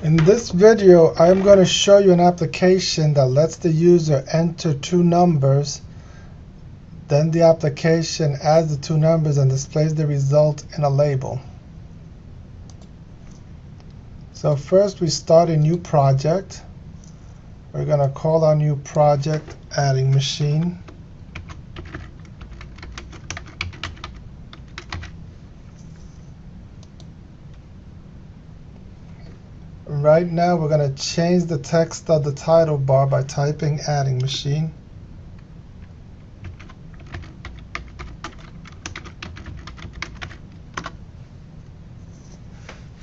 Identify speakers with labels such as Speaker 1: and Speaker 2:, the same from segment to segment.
Speaker 1: In this video, I'm going to show you an application that lets the user enter two numbers. Then the application adds the two numbers and displays the result in a label. So first we start a new project. We're going to call our new project adding machine. Right now we're going to change the text of the title bar by typing adding machine.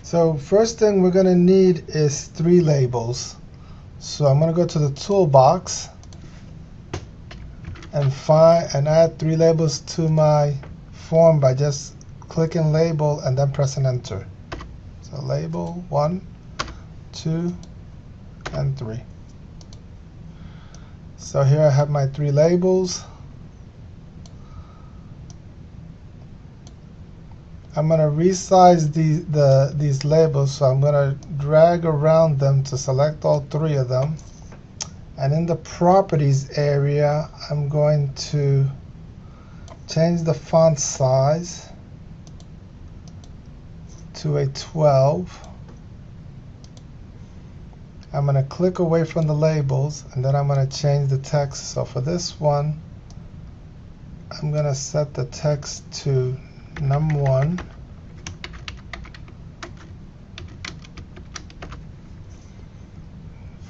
Speaker 1: So first thing we're going to need is 3 labels. So I'm going to go to the toolbox and add 3 labels to my form by just clicking label and then pressing enter. So label 1, 2, and 3. So here I have my 3 labels. I'm going to resize these labels, so I'm going to drag around them to select all 3 of them. And in the properties area, I'm going to change the font size to a 12. I'm going to click away from the labels, and then I'm going to change the text. So for this one, I'm going to set the text to num1.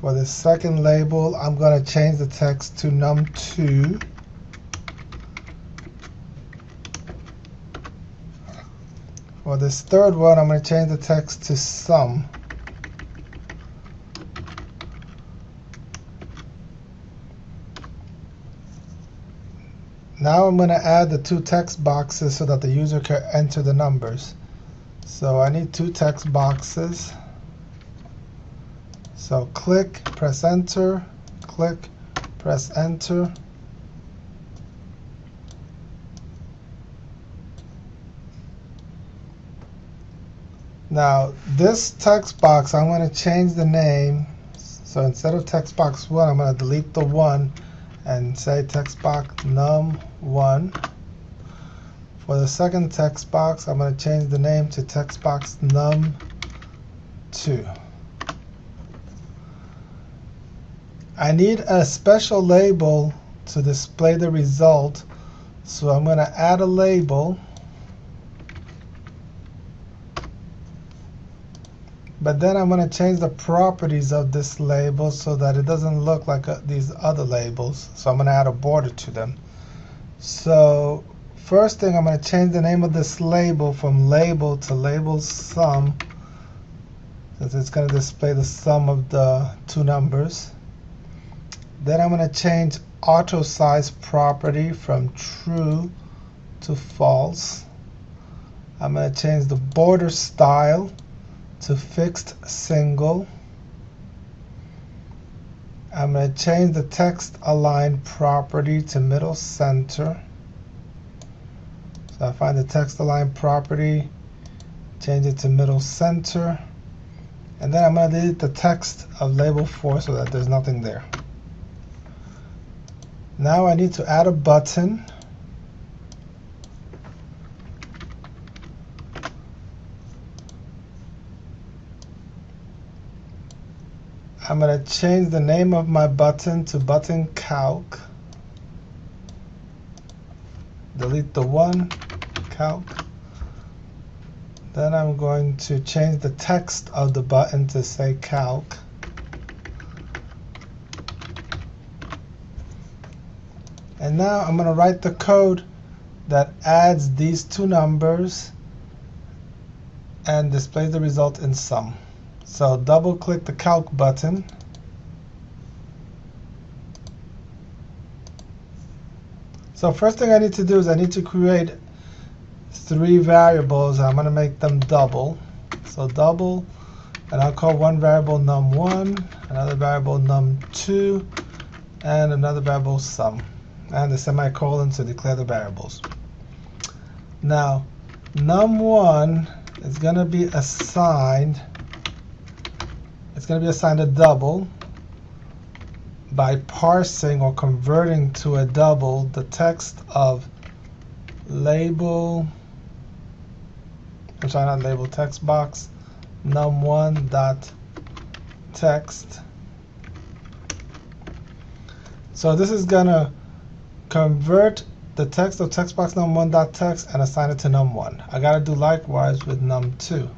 Speaker 1: For the second label, I'm going to change the text to num2. For this third one, I'm going to change the text to sum. Now I'm going to add the 2 text boxes so that the user can enter the numbers. So I need 2 text boxes. So click, press enter, click, press enter. Now this text box, I'm going to change the name. So instead of text box 1, I'm going to delete the 1 and say text box num1. For the second text box, I'm going to change the name to text box num2. I need a special label to display the result, so I'm going to add a label, but then I'm going to change the properties of this label so that it doesn't look like these other labels. So I'm going to add a border to them. So first thing, I'm going to change the name of this label from label to label sum, since it's going to display the sum of the 2 numbers. Then I'm going to change auto size property from true to false. I'm going to change the border style to fixed single. I'm going to change the text align property to middle center. So I find the text align property, change it to middle center, and then I'm going to delete the text of label 4 so that there's nothing there. Now I need to add a button. I'm going to change the name of my button to button calc. Delete the 1, calc. Then I'm going to change the text of the button to say calc. And now I'm going to write the code that adds these 2 numbers and displays the result in sum. So double click the calc button. So first thing I need to do is I need to create 3 variables. I'm going to make them double. So double, and I'll call one variable num1, another variable num2, and another variable sum, and a semicolon to declare the variables. Now num1 is going to be assigned it's going to be assigned a double by parsing or converting to a double the text of label, I'm sorry, not label, text box num1 dot text. So this is going to convert the text of text box num1 dot text and assign it to num1. I got to do likewise with num2.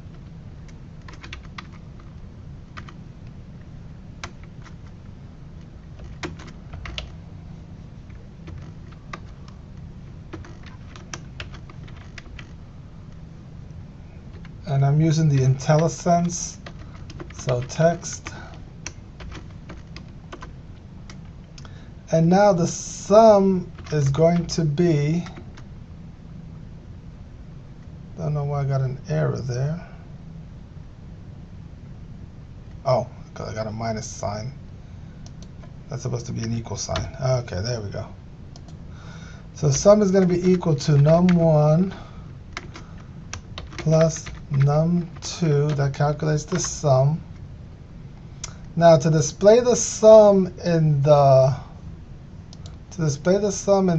Speaker 1: And I'm using the IntelliSense, so text. And now the sum is going to be, don't know why I got an error there. Oh, because I got a minus sign. That's supposed to be an equal sign. Okay, there we go. So sum is going to be equal to num1 plus num2. That calculates the sum. Now to display the sum in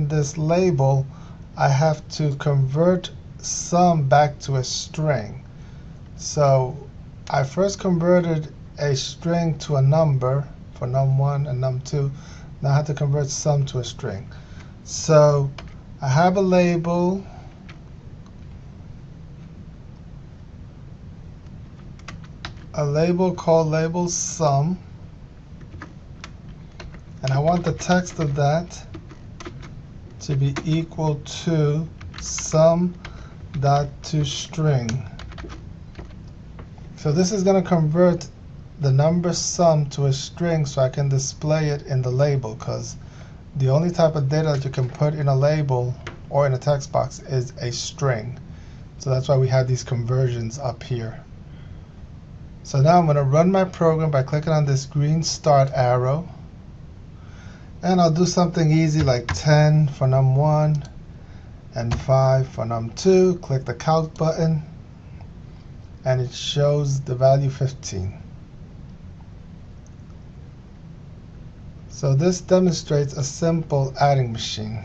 Speaker 1: this label, I have to convert sum back to a string. So I first converted a string to a number for num1 and num2. Now I have to convert sum to a string. So I have a label called label sum, and I want the text of that to be equal to sum dot toString. So this is going to convert the number sum to a string so I can display it in the label, because the only type of data that you can put in a label or in a text box is a string. So that's why we have these conversions up here. So now I'm going to run my program by clicking on this green start arrow. And I'll do something easy like 10 for num1 and 5 for num2. Click the calc button, and it shows the value 15. So this demonstrates a simple adding machine.